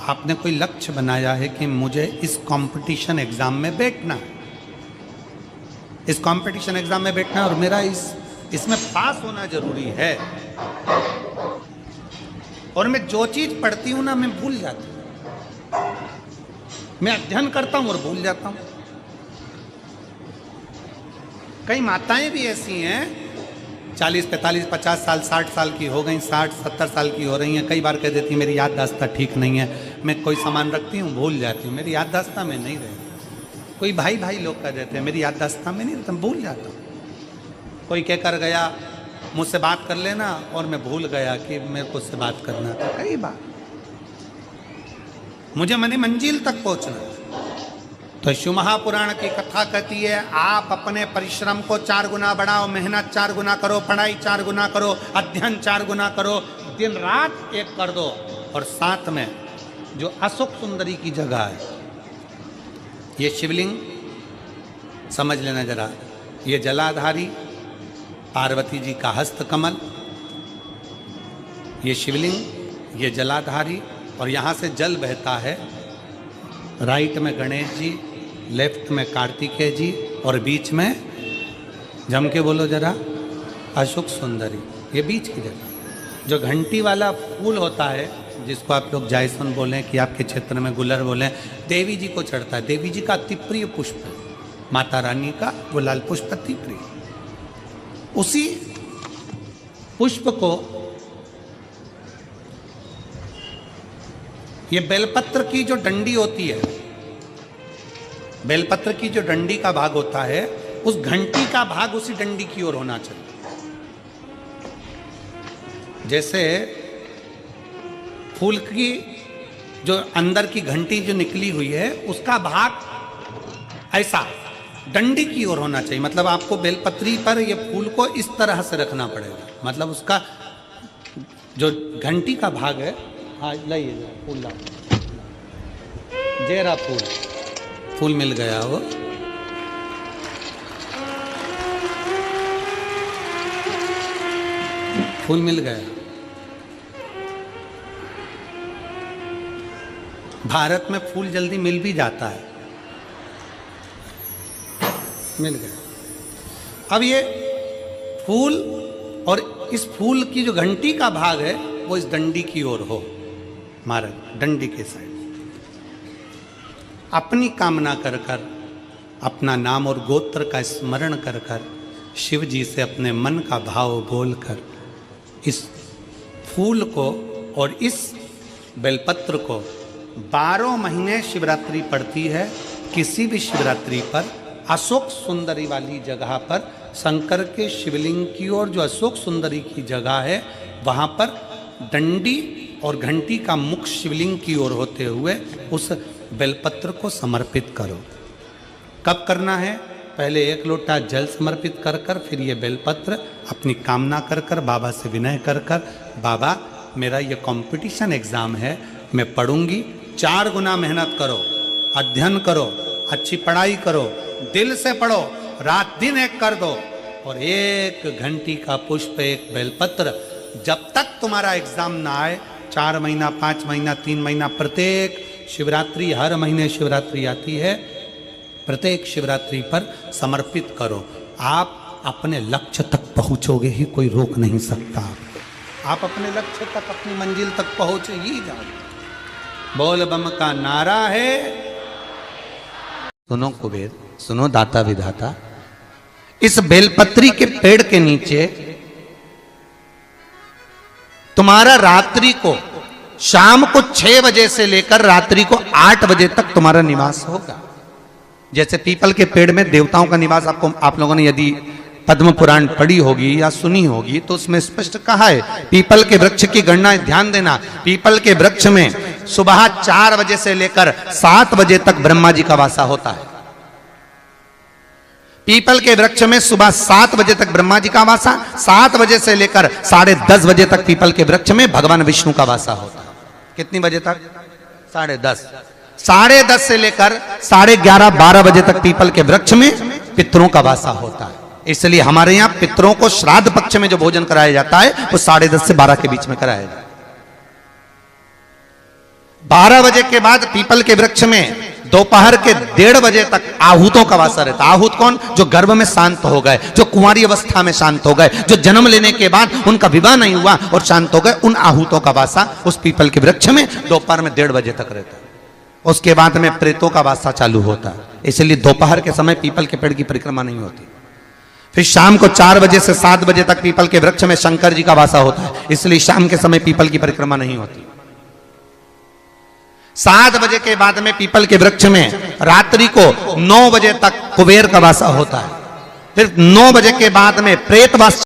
आपने कोई लक्ष्य बनाया है कि मुझे इस कंपटीशन एग्जाम में बैठना है, इस कंपटीशन एग्जाम में बैठना है और मेरा इसमें पास होना जरूरी है, और मैं जो चीज पढ़ती हूं ना मैं भूल जाती हूं, मैं अध्ययन करता हूं और भूल जाता हूं। कई माताएं भी ऐसी हैं 40, 45, 50 साल, 60 साल की हो गई, 60, 70 साल की हो रही हैं, कई बार कह देती हैं मेरी याददाश्त ठीक नहीं है, मैं कोई सामान रखती हूँ भूल जाती हूँ, मेरी याददाश्त में नहीं रहती। कोई भाई लोग कह देते हैं मेरी याददाश्त में नहीं रहता, भूल जाता हूँ। कोई कह कर गया मुझसे बात कर लेना और मैं भूल गया कि मेरे को उससे बात करना था। कई बार मुझे मनी मंजिल तक पहुंचना है। तो शिव महापुराण की कथा कहती है आप अपने परिश्रम को 4 गुना बढ़ाओ, मेहनत 4 गुना करो, पढ़ाई 4 गुना करो, अध्ययन 4 गुना करो, दिन रात एक कर दो। और साथ में जो अशोक सुंदरी की जगह है, ये शिवलिंग समझ लेना जरा, ये जलाधारी पार्वती जी का हस्त कमल, ये शिवलिंग, ये जलाधारी, और यहाँ से जल बहता है। राइट में गणेश जी, लेफ्ट में कार्तिकेय जी, और बीच में जम के बोलो जरा अशोक सुंदरी। ये बीच की जगह जो घंटी वाला फूल होता है, जिसको आप लोग जायसन बोलें कि आपके क्षेत्र में गुलर बोलें, देवी जी को चढ़ता है। देवी जी का अति प्रिय पुष्प, माता रानी का वो लाल पुष्प अति प्रिय। उसी पुष्प को ये बेलपत्र की जो डंडी होती है, बेलपत्र की जो डंडी का भाग होता है, उस घंटी का भाग उसी डंडी की ओर होना चाहिए। जैसे फूल की जो अंदर की घंटी जो निकली हुई है, उसका भाग ऐसा डंडी की ओर होना चाहिए। मतलब आपको बेलपत्री पर ये फूल को इस तरह से रखना पड़ेगा, मतलब उसका जो घंटी का भाग है, हाँ लाइए फूल ला, जेरा फूल मिल गया वो। फूल मिल गया। भारत में फूल जल्दी मिल भी जाता है, मिल गया। अब ये फूल और इस फूल की जो घंटी का भाग है वो इस डंडी की ओर हो, मारा डंडी के साइड। अपनी कामना कर कर, अपना नाम और गोत्र का स्मरण कर कर, शिव जी से अपने मन का भाव बोलकर इस फूल को और इस बेलपत्र को 12 महीने शिवरात्रि पड़ती है। किसी भी शिवरात्रि पर अशोक सुंदरी वाली जगह पर, शंकर के शिवलिंग की ओर जो अशोक सुंदरी की जगह है, वहाँ पर डंडी और घंटी का मुख शिवलिंग की ओर होते हुए उस बेलपत्र को समर्पित करो। कब करना है? पहले 1 लोटा जल समर्पित कर कर, फिर ये बेलपत्र अपनी कामना कर कर, बाबा से विनय कर कर, बाबा मेरा ये कंपटीशन एग्ज़ाम है, मैं पढ़ूंगी, 4 गुना मेहनत करो, अध्ययन करो, अच्छी पढ़ाई करो, दिल से पढ़ो, रात दिन एक कर दो, और 1 घंटी का पुष्प, 1 बेलपत्र, जब तक तुम्हारा एग्ज़ाम ना आए, 4 महीना, 5 महीना, 3 महीना, प्रत्येक शिवरात्रि, हर महीने शिवरात्रि आती है, प्रत्येक शिवरात्रि पर समर्पित करो। आप अपने लक्ष्य तक पहुंचोगे ही, कोई रोक नहीं सकता। आप अपने लक्ष्य तक, अपनी मंजिल तक पहुंच ही जाओ। बोल बम का नारा है। सुनो कुबेर, सुनो दाता विधाता, इस बेलपत्री के पेड़ के नीचे तुम्हारा रात्रि को, शाम को 6 बजे से लेकर रात्रि को 8 बजे तक तुम्हारा निवास होगा। जैसे पीपल के पेड़ में देवताओं का निवास, आपको आप लोगों ने यदि पद्म पुराण पढ़ी होगी या सुनी होगी तो उसमें स्पष्ट कहा है, पीपल के वृक्ष की गणना ध्यान देना, पीपल के वृक्ष में सुबह 4 बजे से लेकर 7 बजे तक ब्रह्मा जी का वासा होता है। पीपल के वृक्ष में सुबह 7 बजे तक ब्रह्मा जी का वासा, 7 बजे से लेकर 10:30 बजे तक पीपल के वृक्ष में भगवान विष्णु का वासा होता है। कितनी बजे तक? 10:30। 10:30 से लेकर 11:30 12 बजे तक पीपल के वृक्ष में पितरों का वासा होता है। इसलिए हमारे यहाँ पितरों को श्राद्ध पक्ष में जो भोजन कराया जाता है वो 10:30 से 12 के बीच में कराया जाता है। 12 बजे के बाद पीपल के वृक्ष में दोपहर के 1:30 बजे तक आहूतों का वासा रहता। आहूत कौन? जो गर्भ में शांत हो गए, जो कुंवारी अवस्था में शांत हो गए, जो जन्म लेने के बाद उनका विवाह नहीं हुआ और शांत हो गए, उन आहूतों का वासा उस पीपल के वृक्ष में दोपहर में 1:30 बजे तक रहता है। उसके बाद में प्रेतों का वासा चालू होता है, इसलिए दोपहर के समय पीपल के पेड़ की परिक्रमा नहीं होती। फिर शाम को 4 बजे से 7 बजे तक पीपल के वृक्ष में शंकर जी का वासा होता है, इसलिए शाम के समय पीपल की परिक्रमा नहीं होती। 7 बजे के बाद में पीपल के वृक्ष में रात्रि को 9 बजे तक कुबेर का वासा होता है। फिर 9 बजे के बाद में प्रेत वास